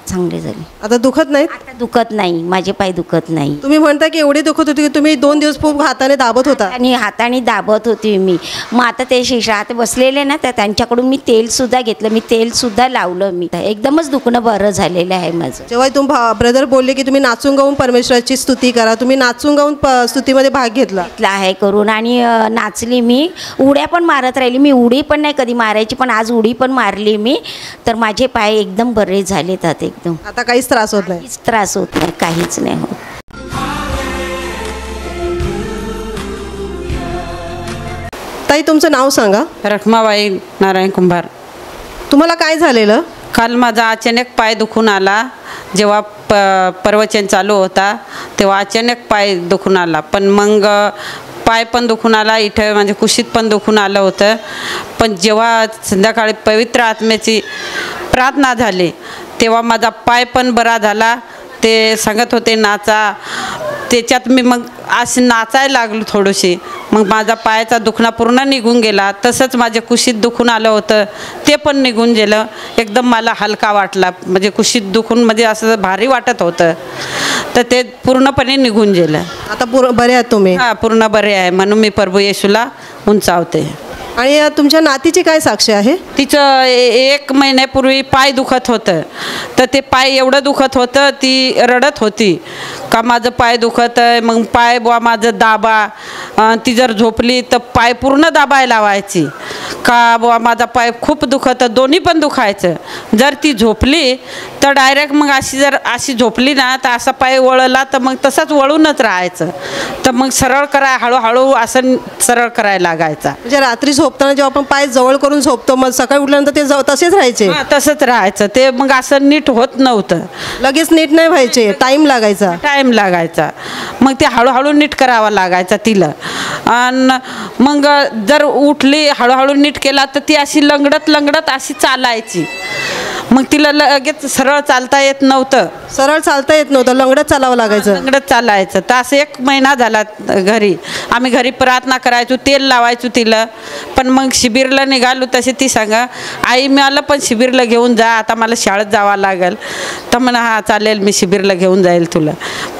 चांगले झाले. आता दुखत नाहीत? आता दुखत नाही, माझे पाय दुखत नाही. तुम्ही म्हणता की एवढे दुखत होते की तुम्ही 2 दिवस खूप हाताने दाबत होता. आणि हाताने दाबत होती मी. मग आता ते शिष्य बसलेले ना, तर त्यांच्याकडून मी तेलसुद्धा घेतलं, मी तेलसुद्धा लावलं. मी एकदमच दुखणं बरं झालेलं आहे माझं. जेव्हा ब्रदर बोलले की तुम्ही नाचून गाऊन परमेश्वराची स्तुती करा, तुम्ही नाचून गाऊन स्तुतीमध्ये भाग घेतला आहे करून. आणि नाचली मी, उड्या पण मारत राहिली मी. उडी पण नाही कधी मारायची, पण आज उडी पण मारली मी. तर माझे पाय एकदम बरे झालेत आता एकदम. आता काहीच त्रास होत नाही? काहीच त्रास होत नाही, काहीच नाही होत. ताई, तुमचं नाव सांगा. रखमाबाई नारायण कुंभार. तुम्हाला काय झालेलं? काल माझा अचानक पाय दुखून आला. जेव्हा प्रवचन चालू होता तेव्हा अचानक पाय दुखून आला. पण मग पाय पण दुखून आला, इथं म्हणजे कुशीत पण दुखून आलं होतं. पण जेव्हा संध्याकाळी पवित्र आत्म्याची प्रार्थना झाली तेव्हा माझा पाय पण बरा झाला. ते सांगत होते नाचा, त्याच्यात मी मग अशी नाचायला लागलो थोडीशी. मग माझा पायाचा दुखणं पूर्ण निघून गेला. तसंच माझ्या कुशीत दुखून आलं होतं ते पण निघून गेलं. एकदम मला हलका वाटला, म्हणजे कुशीत दुखून म्हणजे असं भारी वाटत होतं, तर ते पूर्णपणे निघून गेलं. आता बरे आहात तुम्ही? हां, पूर्ण बरे आहे, म्हणून मी प्रभू येशूला उंचावते. आणि तुमच्या नातीची काय साक्ष आहे? तिचं 1 महिन्यापूर्वी पाय दुखत होतं, तर ते पाय एवढं दुखत होतं ती रडत होती का माझं पाय दुखत आहे. मग पाय बुवा माझं दाबा. ती जर झोपली तर पाय पूर्ण दाबायला लावायची का बुवा माझा पाय खूप दुखत, दोन्ही पण दुखायचं. जर ती झोपली तर डायरेक्ट मग अशी झोपली ना तर असा पाय वळला तर मग तसंच वळूनच राहायचं. तर मग सरळ हळूहळू असं सरळ करायला लागायचा. म्हणजे रात्री झोपताना जेव्हा आपण पाय जवळ करून झोपतो, मग सकाळी उठल्यानंतर ते तसेच राहायचे? तसंच राहायचं. ते मग असं नीट होत नव्हतं, लगेच नीट नाही व्हायचे, टाईम लागायचा. मग ते हळूहळू नीट करावं लागायचं तिला. आणि मग जर उठली हळूहळू नीट केला तर ती अशी लंगडत अशी चालायची. मग तिला लगेच सरळ चालता येत नव्हतं. लंगडत चालावं लागायचं. लंगडत चालायचं. तर असं 1 महिना झाला घरी. आम्ही घरी प्रार्थना करायचो, तेल लावायचो तिला. पण मग शिबिरला निघालो तसे ती सांगा, आई मला पण शिबिरला घेऊन जा, आता मला शाळेत जावं लागेल. तर म्हणा हां चालेल, मी शिबिरला घेऊन जाईल तुला.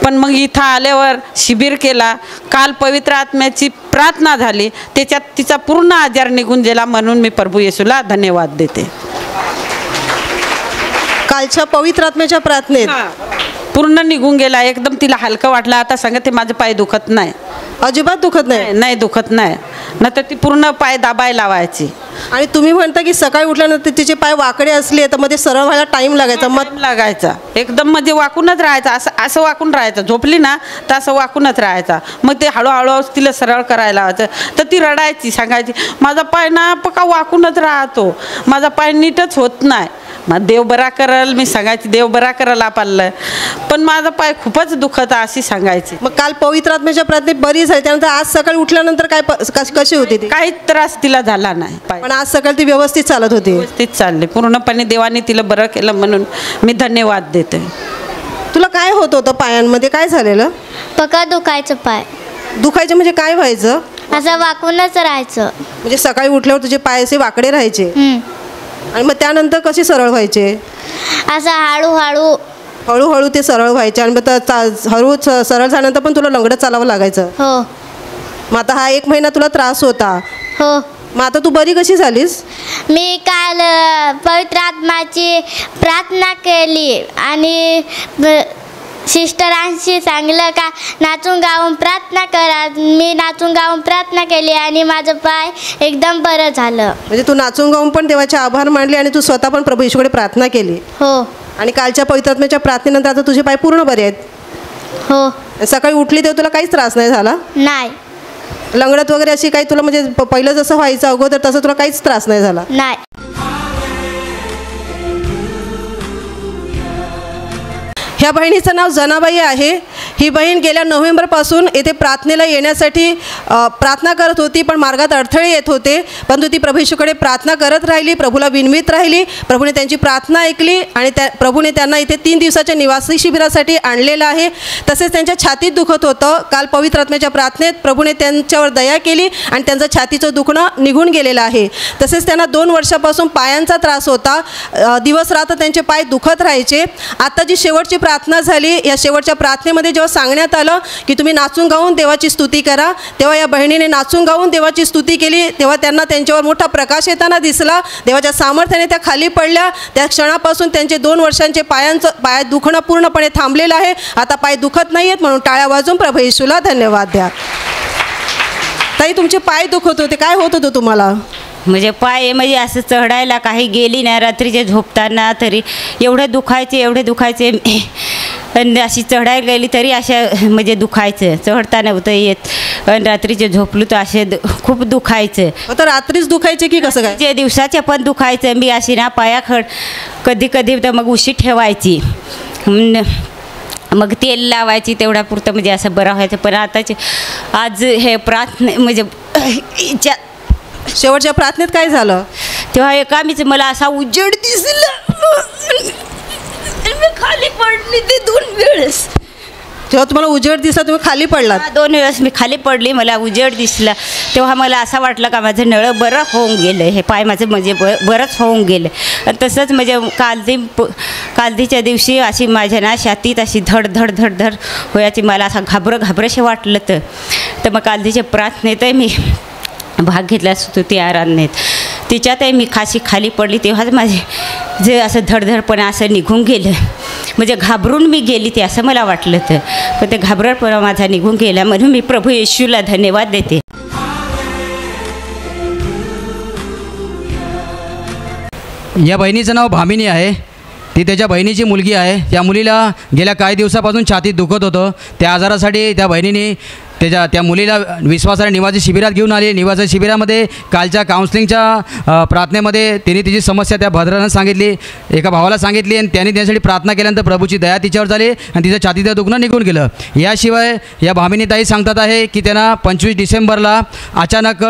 पण मग इथं आल्यावर शिबिर केला. काल पवित्र आत्म्याची प्रार्थना झाली, त्याच्यात तिचा पूर्ण आजार निघून गेला. म्हणून मी प्रभू येशूला धन्यवाद देते. कालच्या पवित्र आत्म्याच्या प्रार्थनेत पूर्ण निघून गेला, एकदम तिला हलकं वाटलं. आता सांगते माझे पाय दुखत नाही, अजिबात दुखत नाही? नाही दुखत नाही. नंतर ती पूर्ण पाय दाबायला लावायची. आणि तुम्ही म्हणता की सकाळी उठल्यानंतर तिचे पाय वाकडे असले तर मध्ये सरळ व्हायला टाईम लागायचा? एकदम म्हणजे वाकूनच राहायचं, असं वाकून राहायचं. झोपली ना तर असं वाकूनच राहायचा. मग ते हळूहळू तिला सरळ करायला लावायचं. तर ती रडायची, सांगायची माझा पाय ना पक्का वाकूनच राहतो, माझा पाय नीटच होत नाही. मग देव बरा करल, मी सांगायची देव बरा करल आपल्याला, पण माझा पाय खूपच दुखत अशी सांगायची. मग काल पवित्र आत्म्याच्या प्रार्थनेत बरी झाली, त्यानंतर आज सकाळी उठल्यानंतर काय कशी होती ती? काहीच त्रास तिला झाला नाही. पण आज सकाळी ती व्यवस्थित चालत होती? व्यवस्थित चालली पूर्णपणे. देवाने तिला बरं केलं म्हणून मी धन्यवाद देते. तुला काय होत होतं पायांमध्ये? काय झालेलं? पक्का दुखायचं पाय. दुखायचं म्हणजे काय व्हायचं? असं वाकूनच राहायचं. म्हणजे सकाळी उठल्यावर तुझे पाय असे वाकडे राहायचे आणि मग त्यानंतर कसे सरळ व्हायचे? असं हळूहळू ते सरळ व्हायचे. आणि मग सरळ झाल्यानंतर पण तुला लंगडत चालावं लागायचं? हो. मग आता हा 1 महिना तुला त्रास होता. हो. मग आता तू बरी कशी झालीस? मी काल पवित्र आत्म्याची प्रार्थना केली आणि सिस्टरांशी सांगलं का नाचून गाऊन प्रार्थना करा. मी नाचून गाऊन प्रार्थना केली आणि माझं पाय एकदम बरं झालं. म्हणजे तू नाचून गाऊन पण देवाचे आभार मानले आणि तू स्वतः पण प्रभू येशूकडे प्रार्थना केली? हो. आणि कालच्या पवित्र आत्म्याच्या प्रार्थनेनंतर आता तुझे पाय पूर्ण बरे आहेत? हो. सकाळी उठली तेव्हा तुला काहीच त्रास नाही झाला? नाही. लंगडत वगैरे अशी काही तुला म्हणजे पहिलं जसं व्हायचं अगोदर तसं तुला काहीच त्रास नाही झाला? नाही. ह्या बहिणीचं नाव जनाबाई आहे. ही बहीण गेल्या नोव्हेंबरपासून येथे प्रार्थनेला येण्यासाठी प्रार्थना करत होती, पण मार्गात अडथळे येत होते. परंतु ती प्रभू येशूकडे प्रार्थना करत राहिली, प्रभूला विनवीत राहिली. प्रभूने त्यांची प्रार्थना ऐकली आणि प्रभूने त्यांना इथे 3 दिवसाच्या निवासी शिबिरासाठी आणलेलं आहे. तसेच त्यांच्या छातीत दुखत होतं. काल पवित्र आत्म्याच्या प्रार्थनेत प्रभूने त्यांच्यावर दया केली आणि त्यांचं छातीचं दुखणं निघून गेलेलं आहे. तसेच त्यांना 2 वर्षापासून पायांचा त्रास होता. दिवस रात्र त्यांचे पाय दुखत राहायचे. आता जी शेवटची प्रार्थना झाली, या शेवटच्या प्रार्थनेमध्ये जेव्हा सांगण्यात आलं की तुम्ही नाचून गाऊन देवाची स्तुती करा, तेव्हा या बहिणीने नाचून गाऊन देवाची स्तुती केली. तेव्हा त्यांना त्यांच्यावर मोठा प्रकाश येताना दिसला. देवाच्या सामर्थ्याने त्या खाली पडल्या. त्या क्षणापासून त्यांचे 2 वर्षांचे पाय दुखणं पूर्णपणे थांबलेलं आहे. आता पाय दुखत नाही आहेत, म्हणून टाळ्या वाजून प्रभू येशूला धन्यवाद द्या. ताई, तुमचे पाय दुखत होते, काय होत होतं तुम्हाला? म्हणजे पाय म्हणजे असं चढायला काही गेली नाही. रात्रीचे झोपताना तरी एवढे दुखायचे आणि अशी चढायला गेली तरी अशा म्हणजे दुखायचं. चढताना होतं येत आणि रात्रीचे झोपलो तर असे खूप दुखायचं. तर रात्रीच दुखायचे की कसं काय? जे दिवसाच्या पण दुखायचं. मी अशी ना पायाखड कधी तर मग उशी ठेवायची, मग तेल लावायची, तेवढ्या पुरतं म्हणजे असं बरं व्हायचं. पण आताचे आज हे प्रार्थना म्हणजे शेवटच्या प्रार्थनेत काय झालं? तेव्हा एकामीच मला असा उजेड दिसला, मी खाली पडली. ते 2 वेळेस जेव्हा तुम्हाला उजेड दिसला तुम्ही खाली पडलात? 2 वेळेस मी खाली पडली, मला उजेड दिसला. तेव्हा मला असं वाटलं का माझं नळं बरं होऊन गेलं, हे पाय माझं म्हणजे बरंच होऊन गेलं. आणि तसंच म्हणजे कालदीच्या दिवशी अशी माझ्या ना छातीत अशी धड व्हायची. मला असं घाबरंसे वाटलं. तर मग कालदीच्या प्रार्थनेतही मी भाग घेतला, स्तुती आराधनेत. तिच्यातही मी खाली पडली. तेव्हाच माझे जे असं धडधडपणा असं निघून गेलं. म्हणजे घाबरून मी गेली ते असं मला वाटलं. पण ते घाबरटपणा माझा निघून गेला, म्हणून मी प्रभू येशूला धन्यवाद देते. या बहिणीचं नाव भामिनी आहे. ती त्याच्या बहिणीची मुलगी आहे. त्या मुलीला गेल्या काही दिवसापासून छातीत दुखत होतं. त्या आजारासाठी त्या बहिणीने त्या मुलीला विश्वासाने निवासी शिबिरात घेऊन आली. निवासी शिबिरामध्ये कालच्या काउन्सिलिंगच्या प्रार्थनेमध्ये तिने तिची समस्या त्या भद्रानं सांगितली, एका भावाला सांगितली आणि त्याने त्यासाठी प्रार्थना केल्यानंतर प्रभूची दया तिच्यावर झाली आणि तिचं छातीचं दुखणं निघून गेलं. याशिवाय या भामिनीताई सांगतात आहे की त्यांना 25 डिसेंबरला अचानक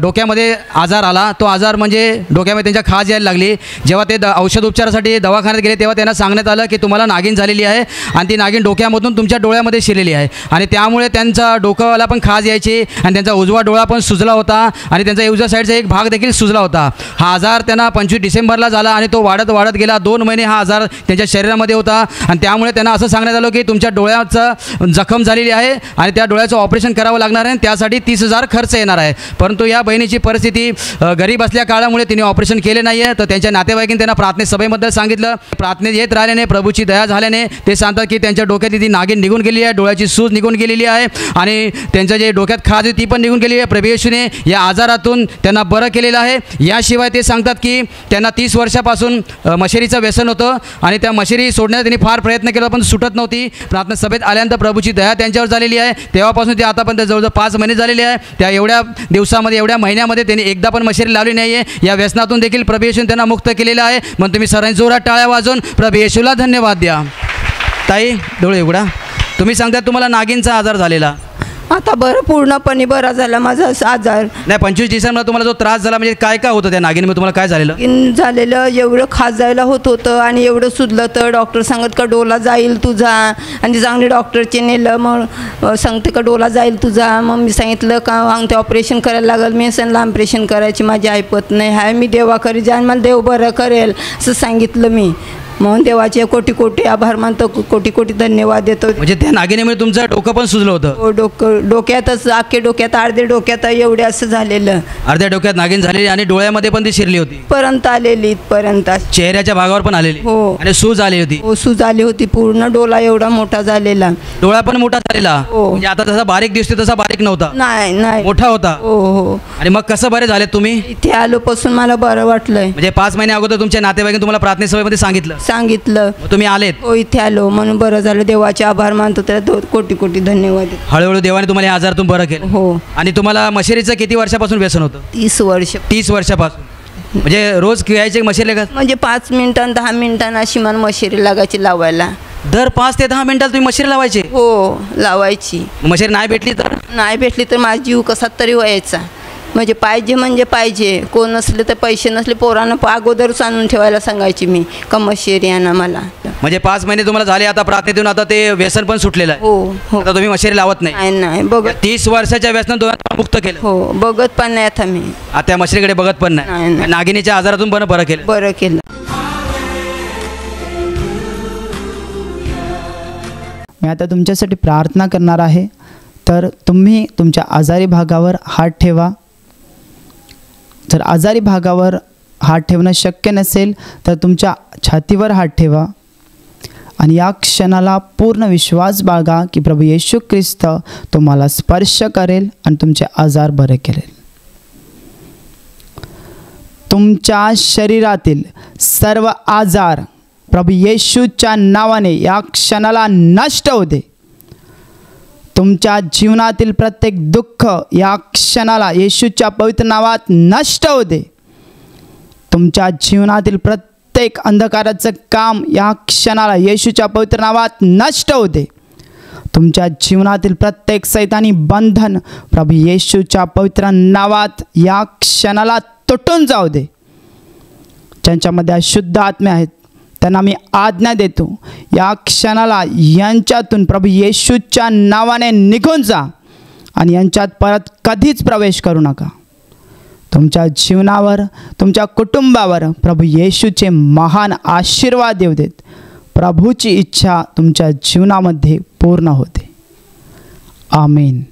डोक्यामध्ये आजार आला. तो आजार म्हणजे डोक्यामध्ये त्यांच्या खाज यायला लागली. जेव्हा ते औषध उपचारासाठी दवाखान्यात गेले तेव्हा त्यांना सांगण्यात आलं की तुम्हाला नागिन झालेली आहे आणि ती नागिन डोक्यामधून तुमच्या डोळ्यामध्ये शिरलेली आहे आणि त्यामुळे त्यांचा डोक्याला पण खाज यायची आणि त्यांचा उजवा डोळा पण सुजला होता आणि त्यांचा उजव्या साईडचा एक भाग देखील सुजला होता. हा आजार त्यांना 25 डिसेंबरला झाला आणि तो वाढत गेला. 2 महिने हा आजार त्यांच्या शरीरामध्ये होता आणि त्यामुळे त्यांना असं सांगण्यात आलं की तुमच्या डोळ्याचं जखम झालेली आहे आणि त्या डोळ्याचं ऑपरेशन करावं लागणार आहे. त्यासाठी 30,000 खर्च येणार आहे. परंतु या बहिणीची परिस्थिती गरीब असल्या काळामुळे तिने ऑपरेशन केले नाही आहे. तर त्यांच्या नातेवाईकांनी त्यांना प्रार्थने सभेबद्दल सांगितलं. प्रार्थनेत येत राहिल्याने, प्रभूची दया झाल्याने ते सांगतात की त्यांच्या डोक्यात ती नागिन निघून गेली आहे, डोळ्याची सूज निघून गेलेली आहे आणि त्यांचं जे डोक्यात खाज ती पण निघून गेली आहे. प्रभू येशूने या आजारातूून त्यांना बरं केलेलं आहे. याशिवाय ते सांगतात की त्यांना 30 वर्षापासून मशेरीचं व्यसन होतं आणि त्या मशेरी सोडण्याचा त्यांनी फार प्रयत्न केला पण सुटत नव्हती. प्रार्थना सभेत आल्यानंतर प्रभूची दया त्यांच्यावर झालेली आहे. तेव्हापासून ते आतापर्यंत जवळजवळ 5 महिने झालेले आहे. त्या एवढ्या दिवसामध्ये, एवढ्या महिन्यामध्ये त्यांनी एकदा पण मशेरी लावली नाही आहे. या व्यसनातून देखील प्रभू येशूने त्यांना मुक्त केलेलं आहे. म्हणून तुम्ही सर्वांनी जोरात टाळ्या वाजवून प्रभू येशूला धन्यवाद द्या. ताई, डोळे उघडा. तुम्ही सांगता तुम्हाला नागिनचा आजार झालेला, आता बरं पूर्णपणे बरा झाला माझा आजार. नाही, 25 डिसेंबरला तुम्हाला जो त्रास झाला म्हणजे काय होतं त्या नागिनमध्ये, तुम्हाला काय झालेलं एवढं खाजायला होत होतं आणि एवढं सुजलं तर डॉक्टर सांगत का डोला जाईल तुझा आणि चांगले डॉक्टरचे नेलं. मग सांगते का डोला जाईल तुझा. मग मी सांगितलं का अंगठे ऑपरेशन करायला लागेल. मी सांगितलं ऑपरेशन करायची माझी ऐपत नाही आहे, मी देवाकडे जाईन, मला देव बरं करेल असं सांगितलं मी. म्हणून देवाचे कोटी आभार मानतो, कोटी धन्यवाद देतो. म्हणजे त्या नागिनीमुळे तुमचं डोकं पण सुजलं होतं? डोक्यातच, अख्खे डोक्यात, अर्धे डोक्यात एवढे असं झालेलं. अर्ध्या डोक्यात नागिन झालेली आणि डोळ्यामध्ये पण ती शिरली होती, पर्यंत आलेली, इथपर्यंत चेहऱ्याच्या भागावर पण आलेली. हो. आणि सूज आली होती? हो, सूज आली होती. पूर्ण डोळा एवढा मोठा झालेला. डोळा पण मोठा झालेला? हो. म्हणजे आता जसा बारीक दिसतो तसा बारीक नव्हता? नाही, मोठा होता. हो. आणि मग कसं बरे झाले तुम्ही? इथे आलोपासून मला बरं वाटलंय. म्हणजे 5 महिने अगोदर तुमच्या नातेवाईकांनी तुम्हाला प्रार्थना सभेमध्ये सांगितलं, तुम्ही आलेत? हो, इथे आलो म्हणून बरं झालं. देवाचे आभार मानतो, त्याला कोटी धन्यवाद. हळूहळू देवाने तुम्हाला या आजारातून बरं केलं? हो. आणि तुम्हाला मशेरीचं किती वर्षापासून व्यसन होतं? 30 वर्ष. 30 वर्षापासून. म्हणजे रोज यायचे मशेरी का? म्हणजे 5 मिनिटांना 10 मिनिटांना अशी मला मशेरी लागायची लावायला. दर 5 ते 10 मिनिटाला तुम्ही मशीन लावायचे? हो लावायची. मशीन नाही भेटली तर? नाही भेटली तर माझा जीव कसा तरी व्हायचा. म्हणजे पाहिजे म्हणजे पाहिजे. कोण नसले तर पैसे नसले पोरांना अगोदरच आणून ठेवायला सांगायची मी का मशेरी आणा मला. म्हणजे 5 महिने तुम्हाला झाले आता प्रार्थनेतून, आता ते व्यसन पण सुटलेलं आहे? हो. आता तुम्ही मशेरी लावत नाही? नाही बघत. 30 वर्षाच्या व्यसनातून तुम्हाला मुक्त केलं? हो बघत पण नाही आता मी. आता त्या मशेरीकडे बघत पण नाही? नागिनीच्या आजारातून पण बरं केलं? बरं केलं. मी आता तुमच्यासाठी प्रार्थना करणार आहे. तर तुम्ही तुमच्या आजारी भागावर हात ठेवा. जर आजारी भागावर हात ठेवणं शक्य नसेल तर तुमच्या छातीवर हात ठेवा आणि या क्षणाला पूर्ण विश्वास बाळगा की प्रभू येशू ख्रिस्त तुम्हाला स्पर्श करेल आणि तुमचे आजार बरे करेल. तुमच्या शरीरातील सर्व आजार प्रभू येशूच्या नावाने या क्षणाला नष्ट होते. तुमच्या जीवनातील प्रत्येक दुःख या क्षणाला येशूच्या पवित्र नावात नष्ट होते. तुमच्या जीवनातील प्रत्येक अंधकाराचं काम या क्षणाला येशूच्या पवित्र नावात नष्ट होते. तुमच्या जीवनातील प्रत्येक सैतानी बंधन प्रभू येशूच्या पवित्र नावात या क्षणाला तुटून जाऊ दे. ज्यांच्यामध्ये अशुद्ध आत्मे आहेत त्यांना मी आज्ञा देतो या क्षणाला यांच्यातून प्रभू येशूच्या नावाने निघून जा आणि यांच्यात परत कधीच प्रवेश करू नका. तुमच्या जीवनावर तुमच्या कुटुंबावर प्रभू येशूचे महान आशीर्वाद येऊ देत. प्रभूची इच्छा तुमच्या जीवनामध्ये पूर्ण होते. आमेन.